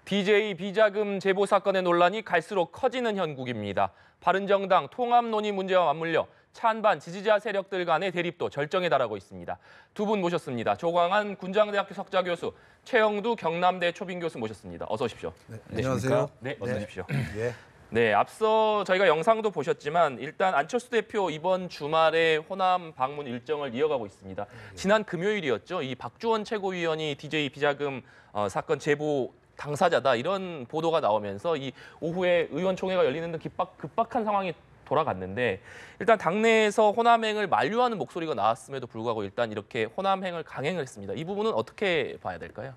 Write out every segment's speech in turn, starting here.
DJ 비자금 제보 사건의 논란이 갈수록 커지는 형국입니다. 바른정당 통합 논의 문제와 맞물려 찬반 지지자 세력들 간의 대립도 절정에 달하고 있습니다. 두 분 모셨습니다. 조광한 군장대학교 석좌 교수, 최영두 경남대 초빙 교수 모셨습니다. 어서 오십시오. 네, 안녕하세요. 네, 어서 오십시오. 예. 네, 앞서 저희가 영상도 보셨지만 일단 안철수 대표 이번 주말에 호남 방문 일정을 이어가고 있습니다. 지난 금요일이었죠. 이 박주원 최고위원이 DJ 비자금 사건 제보 당사자다 이런 보도가 나오면서 이 오후에 의원총회가 열리는 등 급박한 상황이 돌아갔는데 일단 당내에서 호남행을 만류하는 목소리가 나왔음에도 불구하고 일단 이렇게 호남행을 강행을 했습니다. 이 부분은 어떻게 봐야 될까요?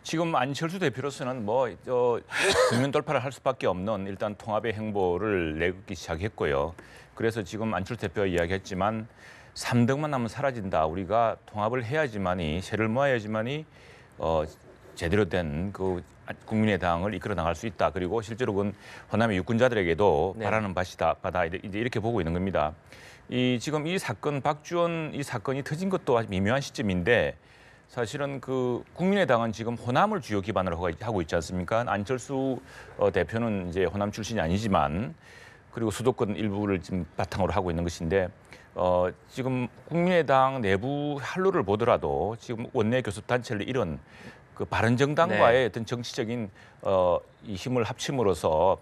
지금 안철수 대표로서는 국면 돌파를 할 수밖에 없는 일단 통합의 행보를 내걸기 시작했고요. 그래서 지금 안철수 대표가 이야기했지만 3등만 하면 사라진다. 우리가 통합을 해야지만이 세를 모아야지만이 제대로 된 그 국민의당을 이끌어 나갈 수 있다. 그리고 실제로 그건 호남의 유권자들에게도 바라는 바다 이제 이렇게 보고 있는 겁니다. 지금 이 사건 박주원 이 사건이 터진 것도 아주 미묘한 시점인데 사실은 그 국민의당은 지금 호남을 주요 기반으로 하고 있지 않습니까? 안철수 대표는 이제 호남 출신이 아니지만 그리고 수도권 일부를 지금 바탕으로 하고 있는 것인데 지금 국민의당 내부 한로를 보더라도 지금 원내 교섭단체를 이룬 그 바른정당과의 어떤 정치적인 이 힘을 합침으로써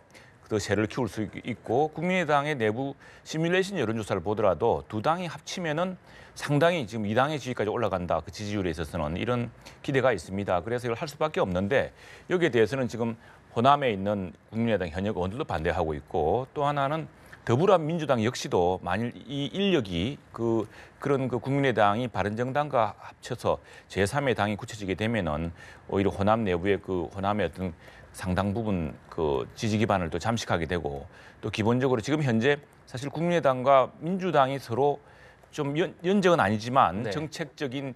그 세를 키울 수 있고 국민의당의 내부 시뮬레이션 여론조사를 보더라도 두 당이 합치면은 상당히 지금 이 당의 지지까지 올라간다. 그 지지율에 있어서는 이런 기대가 있습니다. 그래서 이걸 할 수밖에 없는데 여기에 대해서는 지금 호남에 있는 국민의당 현역 의원들도 반대하고 있고 또 하나는 더불어민주당 역시도 만일 이 인력이 그런 국민의당이 바른정당과 합쳐서 제3의 당이 굳혀지게 되면은 오히려 호남 내부의 호남의 어떤 상당 부분 지지 기반을 또 잠식하게 되고 또 기본적으로 지금 현재 사실 국민의당과 민주당이 서로 좀 연정은 아니지만 정책적으로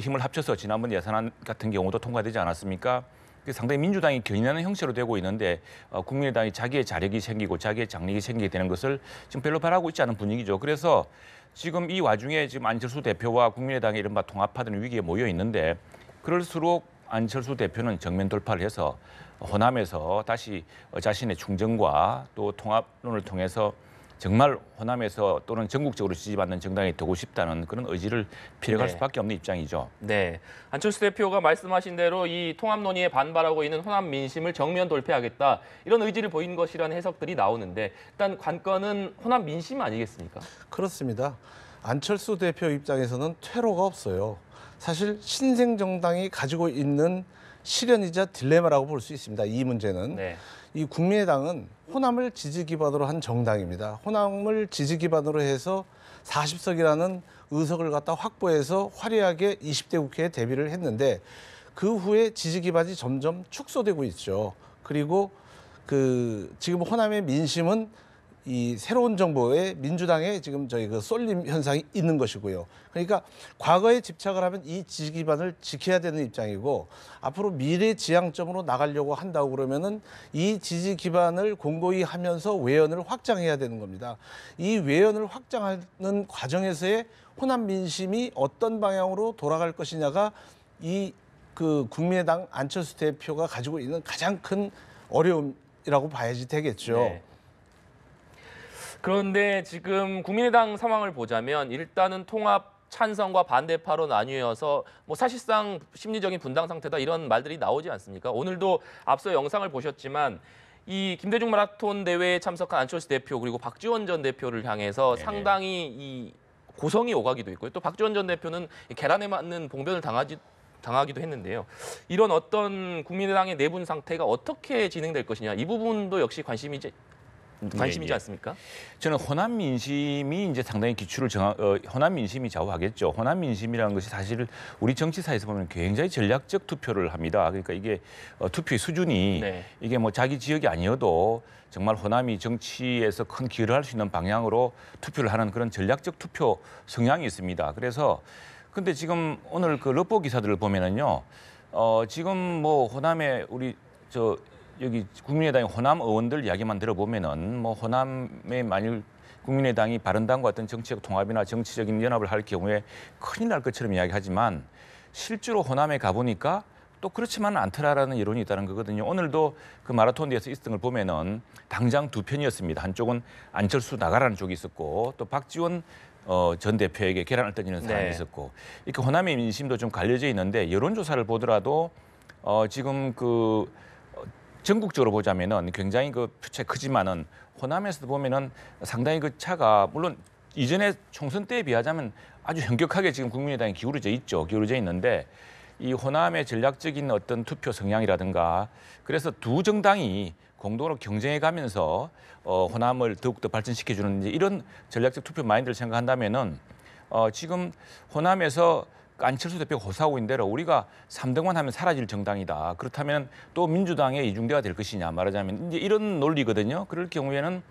힘을 합쳐서 지난번 예산안 같은 경우도 통과되지 않았습니까? 상당히 민주당이 견인하는 형태로 되고 있는데 국민의당이 자기의 자력이 생기고 자기의 장력이 생기게 되는 것을 지금 별로 바라고 있지 않은 분위기죠. 그래서 지금 이 와중에 지금 안철수 대표와 국민의당이 이른바 통합하던 위기에 모여 있는데 그럴수록 안철수 대표는 정면 돌파를 해서 호남에서 다시 자신의 충정과 또 통합론을 통해서 정말 호남에서 또는 전국적으로 지지받는 정당이 되고 싶다는 그런 의지를 피력할 수밖에 없는 입장이죠. 네, 안철수 대표가 말씀하신 대로 이 통합 논의에 반발하고 있는 호남 민심을 정면 돌파하겠다 이런 의지를 보인 것이라는 해석들이 나오는데 일단 관건은 호남 민심 아니겠습니까? 그렇습니다. 안철수 대표 입장에서는 퇴로가 없어요. 사실 신생 정당이 가지고 있는 시련이자 딜레마라고 볼 수 있습니다. 이 문제는. 이 국민의당은 호남을 지지 기반으로 한 정당입니다. 호남을 지지 기반으로 해서 40석이라는 의석을 갖다 확보해서 화려하게 20대 국회에 대비를 했는데 그 후에 지지 기반이 점점 축소되고 있죠. 그리고 지금 호남의 민심은 이 새로운 정부의 민주당의 지금 쏠림 현상이 있는 것이고요. 그러니까 과거에 집착을 하면 이 지지 기반을 지켜야 되는 입장이고 앞으로 미래 지향점으로 나가려고 한다고 그러면은 이 지지 기반을 공고히 하면서 외연을 확장해야 되는 겁니다. 이 외연을 확장하는 과정에서의 호남 민심이 어떤 방향으로 돌아갈 것이냐가 국민의당 안철수 대표가 가지고 있는 가장 큰 어려움이라고 봐야지 되겠죠. 그런데 지금 국민의당 상황을 보자면 일단은 통합 찬성과 반대파로 나뉘어서 사실상 심리적인 분당 상태다 이런 말들이 나오지 않습니까? 오늘도 앞서 영상을 보셨지만 이 김대중 마라톤 대회에 참석한 안철수 대표 그리고 박지원 전 대표를 향해서 상당히 이 고성이 오가기도 있고요. 또 박지원 전 대표는 계란에 맞는 봉변을 당하기도 했는데요. 이런 어떤 국민의당의 내분 상태가 어떻게 진행될 것이냐 이 부분도 역시 관심이지 않습니까? 저는 호남 민심이 이제 상당히 기출을 호남 민심이 좌우하겠죠. 호남 민심이라는 것이 사실 우리 정치사에서 보면 굉장히 전략적 투표를 합니다. 그러니까 이게 투표의 수준이 이게 자기 지역이 아니어도 정말 호남이 정치에서 큰 기여를 할 수 있는 방향으로 투표를 하는 그런 전략적 투표 성향이 있습니다. 그래서 근데 지금 오늘 그 러보 기사들을 보면은요, 지금 호남에 여기 국민의당의 호남 의원들 이야기만 들어보면은 호남에 만일 국민의당이 바른당과 어떤 정치적 통합이나 정치적인 연합을 할 경우에 큰일 날 것처럼 이야기하지만 실제로 호남에 가보니까 또 그렇지만은 않더라라는 여론이 있다는 거거든요. 오늘도 그 마라톤 대회에서 있었던 걸 보면은 당장 두 편이었습니다. 한쪽은 안철수 나가라는 쪽이 있었고 또 박지원 전 대표에게 계란을 던지는 사람이 있었고 이렇게 호남의 민심도 좀 갈려져 있는데 여론조사를 보더라도 지금 그 전국적으로 보자면은 굉장히 그 표차가 크지만은 호남에서도 보면은 상당히 그 차가 물론 이전에 총선 때에 비하자면 아주 현격하게 지금 국민의당이 기울어져 있죠. 기울어져 있는데 이 호남의 전략적인 어떤 투표 성향이라든가 그래서 두 정당이 공동으로 경쟁해 가면서 호남을 더욱더 발전시켜주는 이런 전략적 투표 마인드를 생각한다면은 지금 호남에서 안철수 대표가 호소하고 있는 대로 우리가 3등만 하면 사라질 정당이다. 그렇다면 또 민주당의 이중대가 될 것이냐 말하자면 이제 이런 논리거든요. 그럴 경우에는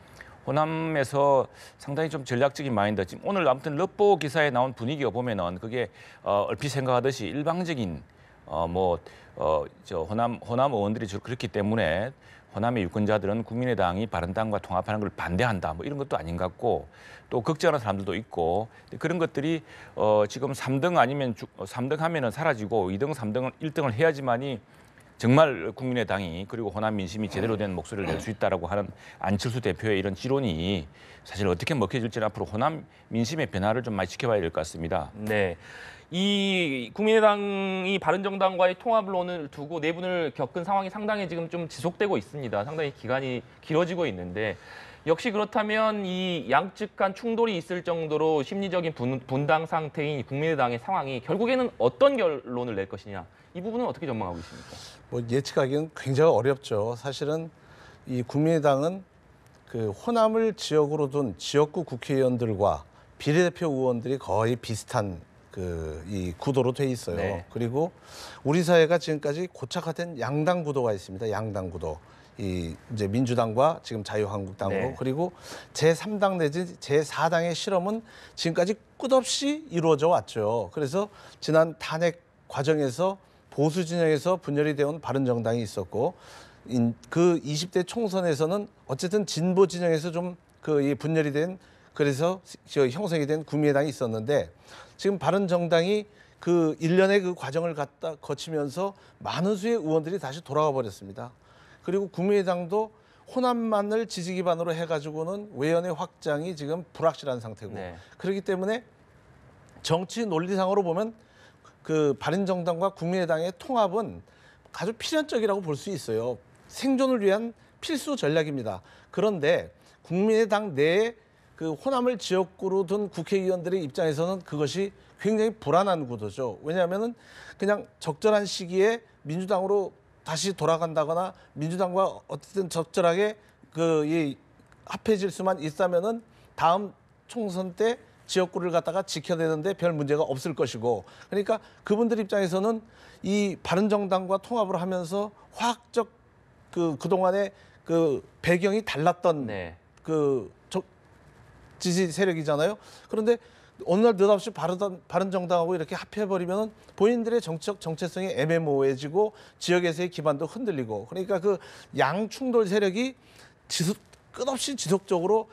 호남에서 상당히 좀 전략적인 마인드. 지금 오늘 아무튼 럽보 기사에 나온 분위기가 보면은 그게 얼핏 생각하듯이 일방적인 호남 의원들이 그렇기 때문에 호남의 유권자들은 국민의당이 바른당과 통합하는 걸 반대한다. 뭐 이런 것도 아닌 것 같고 또 걱정하는 사람들도 있고 그런 것들이 지금 3등 아니면 3등 하면은 사라지고 2등, 3등을 1등을 해야지만이 정말 국민의당이 그리고 호남 민심이 제대로 된 목소리를 낼 수 있다라고 하는 안철수 대표의 이런 지론이 사실 어떻게 먹혀질지는 앞으로 호남 민심의 변화를 좀 많이 지켜봐야 될 것 같습니다. 네. 이 국민의당이 바른정당과의 통합론을 두고 내분을 겪은 상황이 상당히 지금 좀 지속되고 있습니다. 상당히 기간이 길어지고 있는데 역시 그렇다면 이 양측 간 충돌이 있을 정도로 심리적인 분당 상태인 국민의당의 상황이 결국에는 어떤 결론을 낼 것이냐 이 부분은 어떻게 전망하고 있습니까? 뭐 예측하기는 굉장히 어렵죠. 사실은 이 국민의당은 그 호남을 지역으로 둔 지역구 국회의원들과 비례대표 의원들이 거의 비슷한 이 구도로 돼 있어요. 네. 그리고 우리 사회가 지금까지 고착화된 양당 구도가 있습니다. 양당 구도. 이제 민주당과 지금 자유한국당으로 그리고 제3당 내지 제4당의 실험은 지금까지 끝없이 이루어져 왔죠. 그래서 지난 탄핵 과정에서 보수 진영에서 분열이 되어온 바른정당이 있었고 그 20대 총선에서는 어쨌든 진보 진영에서 좀 이 분열이 된 그래서 형성이 된 국민의당이 있었는데 지금 바른정당이 그 일련의 그 과정을 거치면서 많은 수의 의원들이 다시 돌아가 버렸습니다. 그리고 국민의당도 호남만을 지지 기반으로 해가지고는 외연의 확장이 지금 불확실한 상태고 그렇기 때문에 정치 논리상으로 보면 그 바른정당과 국민의당의 통합은 아주 필연적이라고 볼 수 있어요. 생존을 위한 필수 전략입니다. 그런데 국민의당 내에 그 호남을 지역구로 둔 국회의원들의 입장에서는 그것이 굉장히 불안한 구도죠. 왜냐하면은 그냥 적절한 시기에 민주당으로 다시 돌아간다거나 민주당과 어쨌든 적절하게 합해질 수만 있다면은 다음 총선 때 지역구를 갖다가 지켜내는데 별 문제가 없을 것이고 그러니까 그분들 입장에서는 이 바른정당과 통합을 하면서 화학적 그동안의 그 배경이 달랐던 지지 세력이잖아요. 그런데 어느 날 느닷없이 바른정당하고 이렇게 합해버리면 본인들의 정치적 정체성이 애매모호해지고 지역에서의 기반도 흔들리고 그러니까 그 양충돌 세력이 끝없이 지속적으로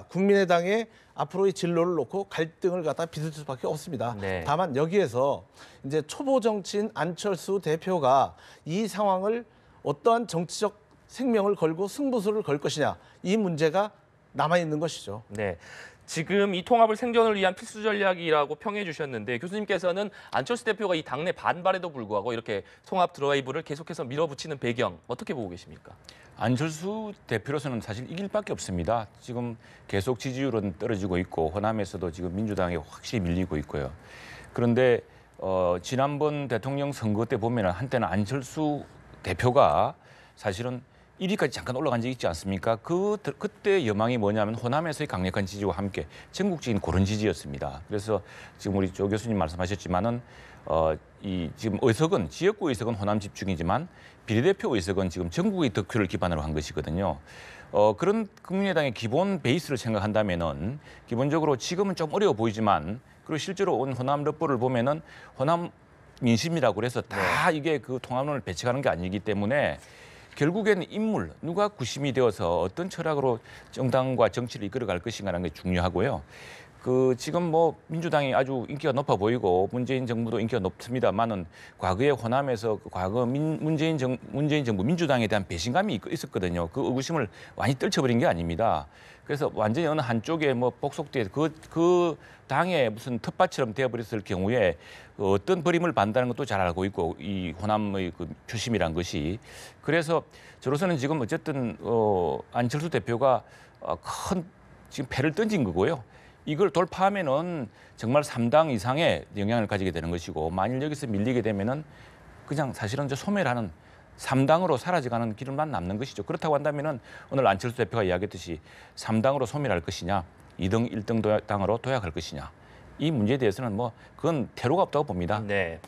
국민의당의 앞으로의 진로를 놓고 갈등을 갖다 빚을 수밖에 없습니다. 다만 여기에서 이제 초보 정치인 안철수 대표가 이 상황을 어떠한 정치적 생명을 걸고 승부수를 걸 것이냐 이 문제가 남아있는 것이죠. 네. 지금 이 통합을 생존을 위한 필수 전략이라고 평해 주셨는데 교수님께서는 안철수 대표가 이 당내 반발에도 불구하고 이렇게 통합 드라이브를 계속해서 밀어붙이는 배경 어떻게 보고 계십니까? 안철수 대표로서는 사실 이길 밖에 없습니다. 지금 계속 지지율은 떨어지고 있고 호남에서도 지금 민주당에 확실히 밀리고 있고요. 그런데 지난번 대통령 선거 때 보면 한때는 안철수 대표가 사실은 1위까지 잠깐 올라간 적이 있지 않습니까? 그때 여망이 뭐냐면 호남에서의 강력한 지지와 함께 전국적인 그런 지지였습니다. 그래서 지금 우리 조 교수님 말씀하셨지만은 지금 의석은 지역구 의석은 호남 집중이지만 비례대표 의석은 지금 전국의 득표를 기반으로 한 것이거든요. 그런 국민의당의 기본 베이스를 생각한다면은 기본적으로 지금은 좀 어려워 보이지만 그리고 실제로 온 호남 럽보를 보면은 호남 민심이라고 그래서 다 이게 그 통합론을 배치하는 게 아니기 때문에 결국에는 인물, 누가 구심이 되어서 어떤 철학으로 정당과 정치를 이끌어갈 것인가라는 게 중요하고요. 지금 뭐 민주당이 아주 인기가 높아 보이고 문재인 정부도 인기가 높습니다만은 과거에 호남에서 과거 문재인 정부 민주당에 대한 배신감이 있었거든요. 그 의구심을 많이 떨쳐버린 게 아닙니다. 그래서 완전히 어느 한쪽에 뭐 복속돼 그 당의 무슨 텃밭처럼 되어버렸을 경우에 어떤 버림을 받는다는 것도 잘 알고 있고 이 호남의 그 표심이란 것이 그래서 저로서는 지금 어쨌든 안철수 대표가 큰 지금 패를 던진 거고요. 이걸 돌파하면은 정말 3당 이상의 영향을 가지게 되는 것이고 만일 여기서 밀리게 되면은 그냥 사실은 이제 소멸하는 3당으로 사라져가는 길만 남는 것이죠. 그렇다고 한다면은 오늘 안철수 대표가 이야기했듯이 3당으로 소멸할 것이냐, 2등, 1등 당으로 도약할 것이냐. 이 문제에 대해서는 뭐 그건 퇴로가 없다고 봅니다. 네.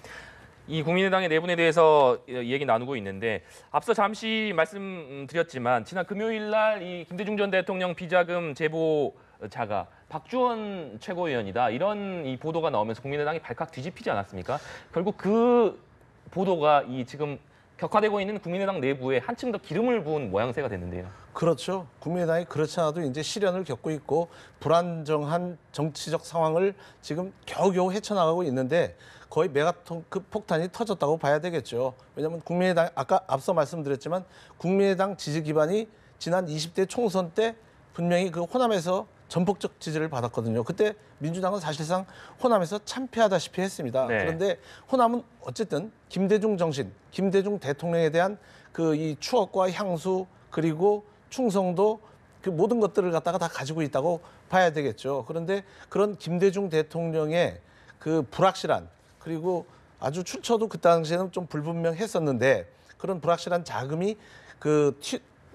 이 국민의당의 내분에 대해서 얘기 나누고 있는데 앞서 잠시 말씀드렸지만 지난 금요일 날 이 김대중 전 대통령 비자금 제보자가 박주원 최고위원이다 이런 이 보도가 나오면서 국민의당이 발칵 뒤집히지 않았습니까? 결국 그 보도가 이 지금 격화되고 있는 국민의당 내부에 한층 더 기름을 부은 모양새가 됐는데요. 그렇죠. 국민의당이 그렇지 않아도 이제 시련을 겪고 있고 불안정한 정치적 상황을 지금 겨우겨우 헤쳐나가고 있는데 거의 메가톤급 폭탄이 터졌다고 봐야 되겠죠. 왜냐하면 국민의당 아까 앞서 말씀드렸지만 국민의당 지지 기반이 지난 20대 총선 때 분명히 그 호남에서 전폭적 지지를 받았거든요. 그때 민주당은 사실상 호남에서 참패하다시피 했습니다. 네. 그런데 호남은 어쨌든 김대중 정신, 김대중 대통령에 대한 그 이 추억과 향수 그리고 충성도 그 모든 것들을 갖다가 다 가지고 있다고 봐야 되겠죠. 그런데 그런 김대중 대통령의 그 불확실한 그리고 아주 출처도 그 당시에는 좀 불분명했었는데 그런 불확실한 자금이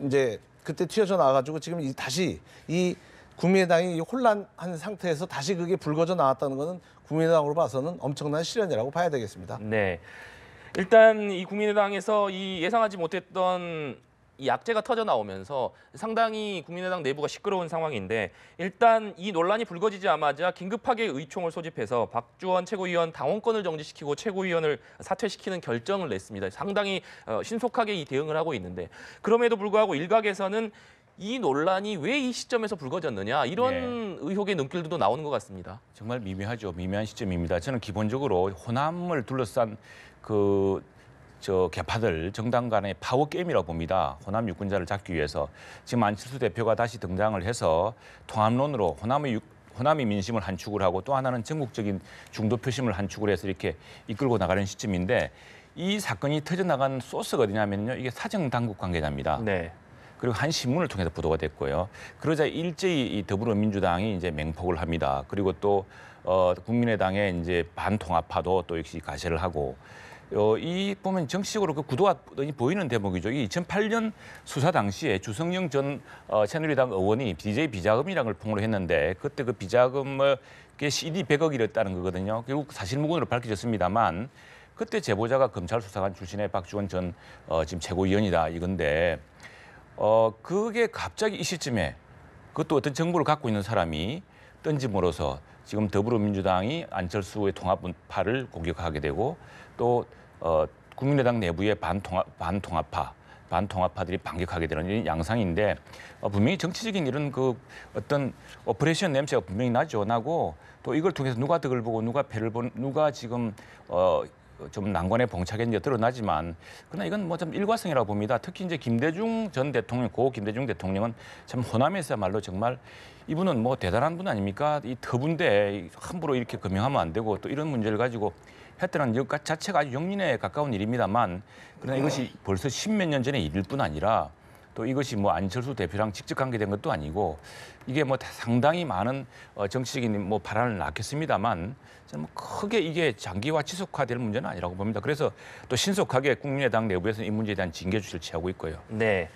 이제 그때 튀어져 나와가지고 지금 다시 이 국민의당이 혼란한 상태에서 다시 그게 불거져 나왔다는 것은 국민의당으로 봐서는 엄청난 시련이라고 봐야 되겠습니다. 네. 일단 이 국민의당에서 이 예상하지 못했던 이 악재가 터져 나오면서 상당히 국민의당 내부가 시끄러운 상황인데 일단 이 논란이 불거지자마자 긴급하게 의총을 소집해서 박주원 최고위원 당원권을 정지시키고 최고위원을 사퇴시키는 결정을 냈습니다. 상당히 신속하게 이 대응을 하고 있는데 그럼에도 불구하고 일각에서는 이 논란이 왜 이 시점에서 불거졌느냐 이런 의혹의 눈길도 나오는 것 같습니다. 정말 미묘하죠. 미묘한 시점입니다. 저는 기본적으로 호남을 둘러싼 개파들 정당 간의 파워 게임이라고 봅니다. 호남 유권자를 잡기 위해서 지금 안철수 대표가 다시 등장을 해서 통합론으로 호남의 민심을 한축을 하고 또 하나는 전국적인 중도 표심을 한축을 해서 이렇게 이끌고 나가는 시점인데 이 사건이 터져나간 소스가 어디냐면요. 이게 사정 당국 관계자입니다. 네. 그리고 한 신문을 통해서 보도가 됐고요. 그러자 일제히 이 더불어민주당이 이제 맹폭을 합니다. 그리고 또 국민의당의 이제 반통합파도 또 역시 가세를 하고 이 보면 정치적으로 그 구도가 보이는 대목이죠. 이 2008년 수사 당시에 주성영 전 새누리당 의원이 DJ 비자금이라는 걸 폭로를 했는데 그때 그 비자금을 CD 100억이랬다는 거거든요. 결국 사실무근으로 밝혀졌습니다만 그때 제보자가 검찰 수사관 출신의 박주원 전 지금 최고위원이다 이건데 그게 갑자기 이 시점에 그것도 어떤 정보를 갖고 있는 사람이 던짐으로써 지금 더불어민주당이 안철수의 통합파를 공격하게 되고 또 국민의당 내부의 반통합파들이 반격하게 되는 이런 양상인데 분명히 정치적인 이런 그 어떤 오퍼레이션 냄새가 분명히 나고 또 이걸 통해서 누가 덕을 보고 누가 패를 보는 누가 지금 좀 난관에 봉착했는지 드러나지만 그러나 이건 뭐 좀 일과성이라고 봅니다. 특히 이제 김대중 전 대통령, 고 김대중 대통령은 참 호남에서야말로 정말 이분은 뭐 대단한 분 아닙니까? 이 터분데 함부로 이렇게 금명하면 안 되고 또 이런 문제를 가지고 했다는 것 자체가 아주 영린에 가까운 일입니다만 그러나 이것이 벌써 10몇 년 전의 일일 뿐 아니라 또 이것이 뭐 안철수 대표랑 직접 관계된 것도 아니고 이게 뭐 상당히 많은 정치적인 뭐 파란을 낳겠습니다만 저는 뭐 크게 이게 장기화 지속화될 문제는 아니라고 봅니다. 그래서 또 신속하게 국민의당 내부에서는 이 문제에 대한 징계 조치를 취하고 있고요. 네.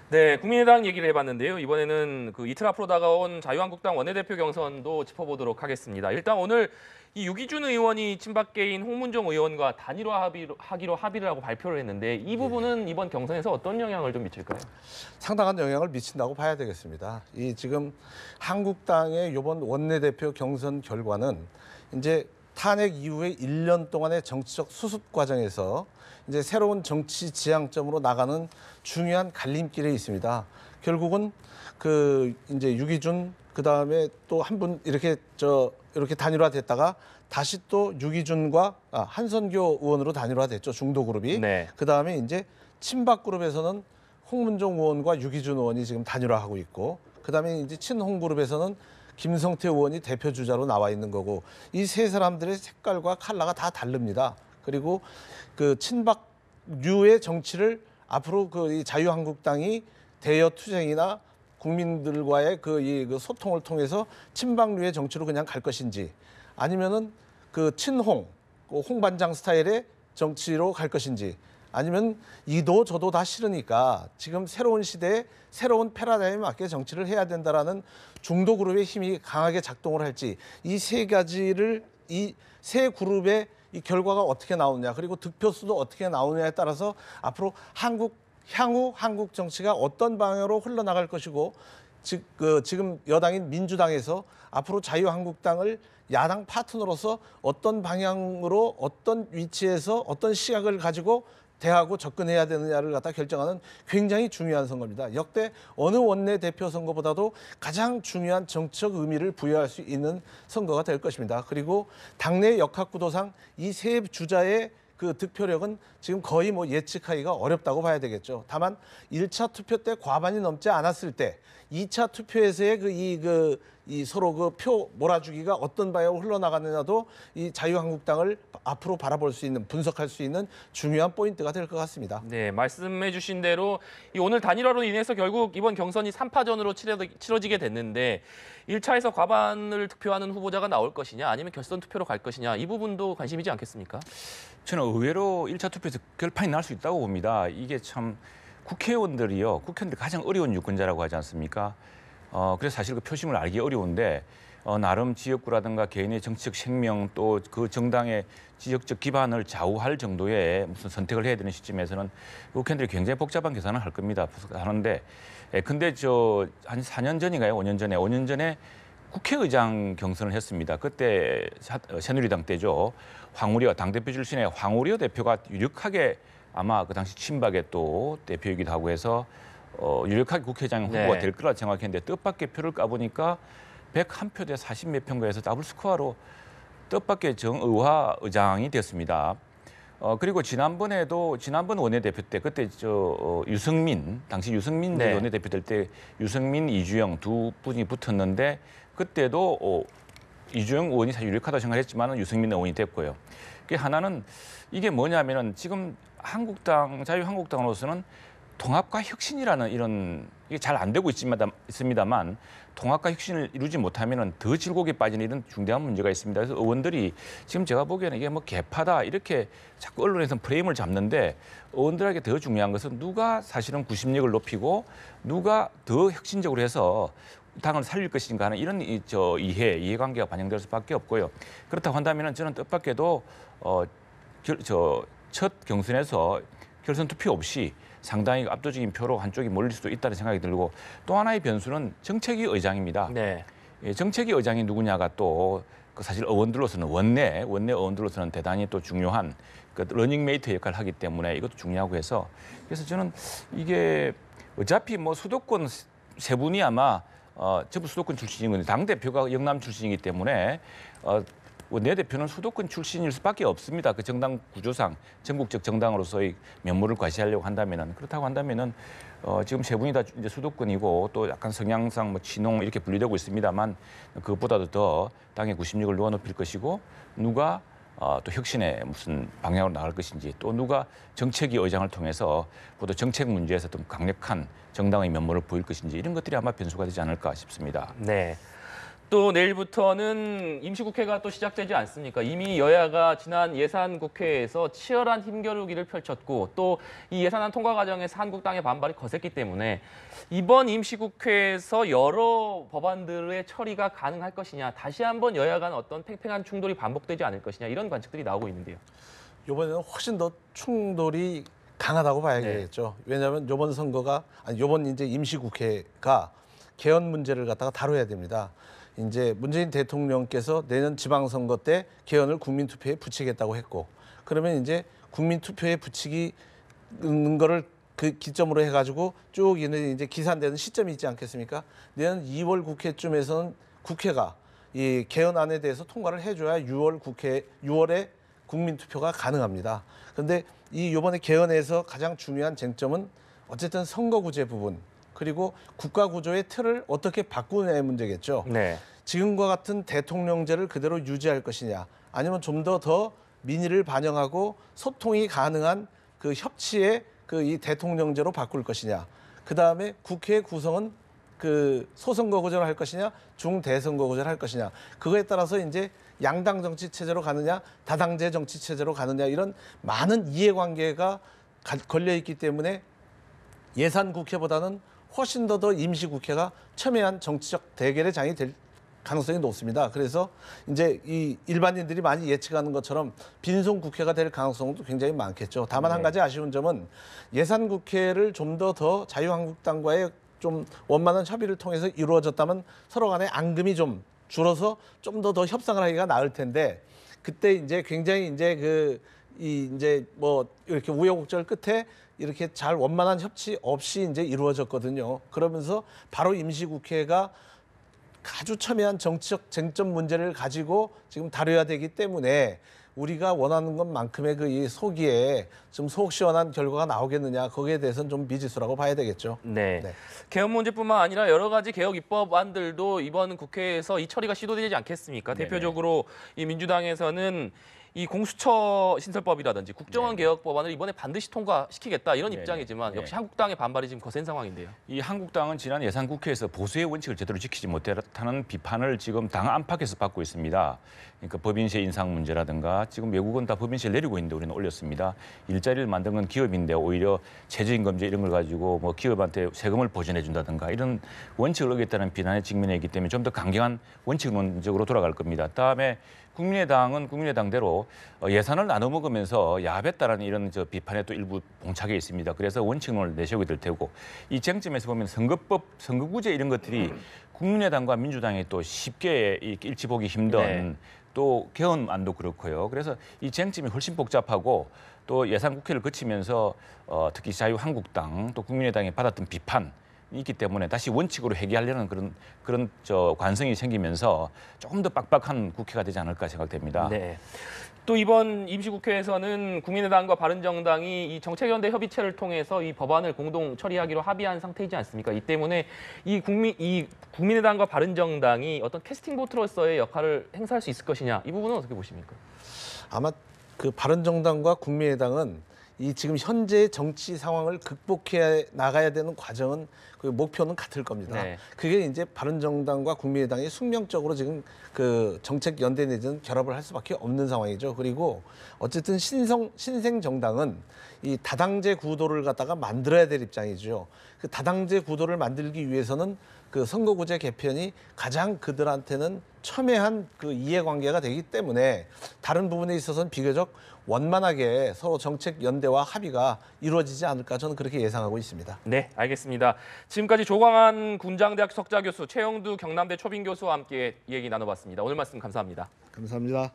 네, 국민의당 얘기를 해봤는데요. 이번에는 그 이틀 앞으로 다가온 자유한국당 원내대표 경선도 짚어보도록 하겠습니다. 일단 오늘 이 유기준 의원이 친박계인 홍문종 의원과 단일화하기로 합의를 하고 발표를 했는데 이 부분은 이번 경선에서 어떤 영향을 좀 미칠까요? 상당한 영향을 미친다고 봐야 되겠습니다. 이 지금 한국당의 이번 원내대표 경선 결과는 이제 탄핵 이후에 1년 동안의 정치적 수습 과정에서 이제 새로운 정치 지향점으로 나가는 중요한 갈림길에 있습니다. 결국은 그 이제 유기준 그다음에 또 한 분 이렇게 단일화됐다가 다시 또 유기준과 한선교 의원으로 단일화됐죠. 중도 그룹이. 네. 그다음에 이제 친박 그룹에서는 홍문종 의원과 유기준 의원이 지금 단일화하고 있고, 그다음에 이제 친홍 그룹에서는 김성태 의원이 대표 주자로 나와 있는 거고, 이 세 사람들의 색깔과 컬러가 다 다릅니다. 그리고 그 친박류의 정치를 앞으로 이 자유한국당이 대여 투쟁이나 국민들과의 그 소통을 통해서 친박류의 정치로 그냥 갈 것인지, 아니면은 그 친홍, 홍반장 스타일의 정치로 갈 것인지, 아니면 이도 저도 다 싫으니까 지금 새로운 시대에 새로운 패러다임에 맞게 정치를 해야 된다라는 중도 그룹의 힘이 강하게 작동을 할지, 이 세 가지를 이 세 그룹의 이 결과가 어떻게 나오느냐, 그리고 득표수도 어떻게 나오느냐에 따라서 앞으로 향후 한국 정치가 어떤 방향으로 흘러나갈 것이고, 지금 여당인 민주당에서 앞으로 자유한국당을 야당 파트너로서 어떤 방향으로, 어떤 위치에서, 어떤 시각을 가지고 대하고 접근해야 되느냐를 갖다 결정하는 굉장히 중요한 선거입니다. 역대 어느 원내대표 선거보다도 가장 중요한 정치적 의미를 부여할 수 있는 선거가 될 것입니다. 그리고 당내 역학구도상 이 세 주자의 그 득표력은 지금 거의 뭐 예측하기가 어렵다고 봐야 되겠죠. 다만 1차 투표 때 과반이 넘지 않았을 때 2차 투표에서의 이 서로 그 표 몰아주기가 어떤 방향으로 흘러나가느냐도 이 자유한국당을 앞으로 바라볼 수 있는, 분석할 수 있는 중요한 포인트가 될 것 같습니다. 네, 말씀해 주신 대로 이 오늘 단일화로 인해서 결국 이번 경선이 3파전으로 치러지게 됐는데, 1차에서 과반을 득표하는 후보자가 나올 것이냐, 아니면 결선 투표로 갈 것이냐, 이 부분도 관심이지 않겠습니까? 저는 의외로 1차 투표에서 결판이 날 수 있다고 봅니다. 이게 참 국회의원들이 가장 어려운 유권자라고 하지 않습니까? 그래서 사실 그 표심을 알기 어려운데, 나름 지역구라든가 개인의 정치적 생명, 또 그 정당의 지역적 기반을 좌우할 정도의 무슨 선택을 해야 되는 시점에서는 국회의원들이 굉장히 복잡한 계산을 할 겁니다. 하는데, 근데 한 4년 전인가요? 5년 전에 국회의장 경선을 했습니다. 그때 새누리당 때죠. 황우려 당대표 출신의 황우려 대표가 유력하게, 아마 그 당시 친박의 또 대표이기도 하고 해서 유력하게 국회의장 후보가 될 거라 생각했는데, 뜻밖의 표를 까보니까 101표 대 40몇 표인가에서 더블 스코어로 뜻밖의 정의화 의장이 됐습니다. 그리고 지난번 원내대표 때, 그때 유승민, 당시 유승민 원내대표 될 때 유승민, 이주영 두 분이 붙었는데, 그때도 이주영 의원이 사실 유력하다고 생각했지만 유승민 의원이 됐고요. 그게 하나는, 이게 뭐냐면은 지금 자유한국당으로서는 통합과 혁신이라는 이게 잘 안 되고 있습니다만, 통합과 혁신을 이루지 못하면은 더 질곡에 빠지는 이런 중대한 문제가 있습니다. 그래서 의원들이 지금 제가 보기에는 이게 뭐 개파다 이렇게 자꾸 언론에서 프레임을 잡는데, 의원들에게 더 중요한 것은 누가 사실은 구심력을 높이고 누가 더 혁신적으로 해서 당을 살릴 것인가 하는 이런 이해관계가 반영될 수밖에 없고요. 그렇다고 한다면은 저는 뜻밖에도 첫 경선에서 결선 투표 없이 상당히 압도적인 표로 한쪽이 몰릴 수도 있다는 생각이 들고, 또 하나의 변수는 정책위 의장입니다. 네. 정책위 의장이 누구냐가 또 사실 의원들로서는 원내 의원들로서는 대단히 또 중요한 러닝메이트 역할을 하기 때문에 이것도 중요하고 해서, 그래서 저는 이게 어차피 뭐 수도권 세 분이 아마 전부 수도권 출신인 건데, 당 대표가 영남 출신이기 때문에 내 대표는 수도권 출신일 수밖에 없습니다. 그 정당 구조상 전국적 정당으로서의 면모를 과시하려고 한다면은, 그렇다고 한다면은 지금 세 분이 다 이제 수도권이고, 또 약간 성향상 뭐 친홍 이렇게 분리되고 있습니다만, 그것보다도 더 당의 구심력을 놓아높일 것이고, 누가 또 혁신의 무슨 방향으로 나갈 것인지, 또 누가 정책위 의장을 통해서 보다 정책 문제에서 좀 강력한 정당의 면모를 보일 것인지, 이런 것들이 아마 변수가 되지 않을까 싶습니다. 네. 또 내일부터는 임시국회가 또 시작되지 않습니까? 이미 여야가 지난 예산국회에서 치열한 힘겨루기를 펼쳤고, 또 이 예산안 통과 과정에서 한국당의 반발이 거셌기 때문에 이번 임시국회에서 여러 법안들의 처리가 가능할 것이냐, 다시 한번 여야 간 어떤 팽팽한 충돌이 반복되지 않을 것이냐, 이런 관측들이 나오고 있는데요. 이번에는 훨씬 더 충돌이 강하다고 봐야겠죠. 왜냐하면 이번 이제 임시국회가 개헌 문제를 갖다가 다뤄야 됩니다. 이제 문재인 대통령께서 내년 지방선거 때 개헌을 국민투표에 붙이겠다고 했고, 그러면 이제 국민투표에 붙이는 거를 그 기점으로 해가지고 쭉 이제 기산되는 시점이 있지 않겠습니까? 내년 2월 국회쯤에서는 국회가 이 개헌안에 대해서 통과를 해줘야 6월에 국민투표가 가능합니다. 그런데 이 이번에 개헌에서 가장 중요한 쟁점은 어쨌든 선거구제 부분 그리고 국가구조의 틀을 어떻게 바꾸느냐의 문제겠죠. 네. 지금과 같은 대통령제를 그대로 유지할 것이냐 아니면 좀 더 민의를 반영하고 소통이 가능한 그 협치의 그 이 대통령제로 바꿀 것이냐. 그다음에 국회 구성은 그 소선거구제로 할 것이냐 중대선거구제로 할 것이냐. 그거에 따라서 이제 양당 정치 체제로 가느냐 다당제 정치 체제로 가느냐 이런 많은 이해관계가 걸려 있기 때문에 예산 국회보다는 훨씬 더 임시국회가 첨예한 정치적 대결의 장이 될 가능성이 높습니다. 그래서 이제 이 일반인들이 많이 예측하는 것처럼 빈손 국회가 될 가능성도 굉장히 많겠죠. 다만 한 가지 아쉬운 점은 예산 국회를 좀 더 자유한국당과의 좀 원만한 협의를 통해서 이루어졌다면 서로 간의 앙금이 좀 줄어서 좀 더 협상을 하기가 나을 텐데 그때 이제 굉장히 이제 이제 뭐 이렇게 우여곡절 끝에 이렇게 잘 원만한 협치 없이 이제 이루어졌거든요. 그러면서 바로 임시국회가 아주 첨예한 정치적 쟁점 문제를 가지고 지금 다뤄야 되기 때문에 우리가 원하는 것만큼의 그 이 소기에 좀 속 시원한 결과가 나오겠느냐 거기에 대해서는 좀 미지수라고 봐야 되겠죠. 네. 네. 개헌 문제뿐만 아니라 여러 가지 개혁 입법안들도 이번 국회에서 이 처리가 시도되지 않겠습니까? 네네. 대표적으로 이 민주당에서는 이 공수처 신설법이라든지 국정원 개혁 법안을 이번에 반드시 통과시키겠다 이런 네네. 입장이지만 네. 역시 한국당의 반발이 지금 거센 상황인데요. 이 한국당은 지난 예산 국회에서 보수의 원칙을 제대로 지키지 못했다는 비판을 지금 당 안팎에서 받고 있습니다. 그러니까 법인세 인상 문제라든가 지금 외국은 다 법인세 내리고 있는데 우리는 올렸습니다. 일자리를 만든 건 기업인데 오히려 최저임금제 이런 걸 가지고 뭐 기업한테 세금을 보전해 준다든가 이런 원칙을 어겼다는 비난에 직면해 있기 때문에 좀 더 강경한 원칙론적으로 돌아갈 겁니다. 다음에 국민의당은 국민의당대로 예산을 나눠 먹으면서 야합했다라는 이런 비판에 또 일부 봉착해 있습니다. 그래서 원칙론을 내세우게 될 테고 이 쟁점에서 보면 선거법, 선거구제 이런 것들이 국민의당과 민주당이 또 쉽게 일치 보기 힘든 네. 또 개헌안도 그렇고요. 그래서 이 쟁점이 훨씬 복잡하고 또 예산 국회를 거치면서 특히 자유한국당 또 국민의당이 받았던 비판 있기 때문에 다시 원칙으로 회귀하려는 그런 관성이 생기면서 조금 더 빡빡한 국회가 되지 않을까 생각됩니다. 네. 또 이번 임시국회에서는 국민의당과 바른정당이 이 정책연대 협의체를 통해서 이 법안을 공동 처리하기로 합의한 상태이지 않습니까? 이 때문에 이 국민의당과 바른정당이 어떤 캐스팅 보트로서의 역할을 행사할 수 있을 것이냐 이 부분은 어떻게 보십니까? 아마 그 바른정당과 국민의당은 이 지금 현재의 정치 상황을 극복해 나가야 되는 과정은 그 목표는 같을 겁니다. 네. 그게 이제 바른정당과 국민의당이 숙명적으로 지금 그 정책 연대 내지는 결합을 할 수밖에 없는 상황이죠. 그리고 어쨌든 신생 정당은 이 다당제 구도를 갖다가 만들어야 될 입장이죠. 그 다당제 구도를 만들기 위해서는 그 선거구제 개편이 가장 그들한테는 첨예한 그 이해관계가 되기 때문에 다른 부분에 있어서는 비교적 원만하게 서로 정책 연대와 합의가 이루어지지 않을까 저는 그렇게 예상하고 있습니다. 네, 알겠습니다. 지금까지 조광한 군장대학 석좌 교수, 최영두 경남대 초빙 교수와 함께 얘기 나눠봤습니다. 오늘 말씀 감사합니다. 감사합니다.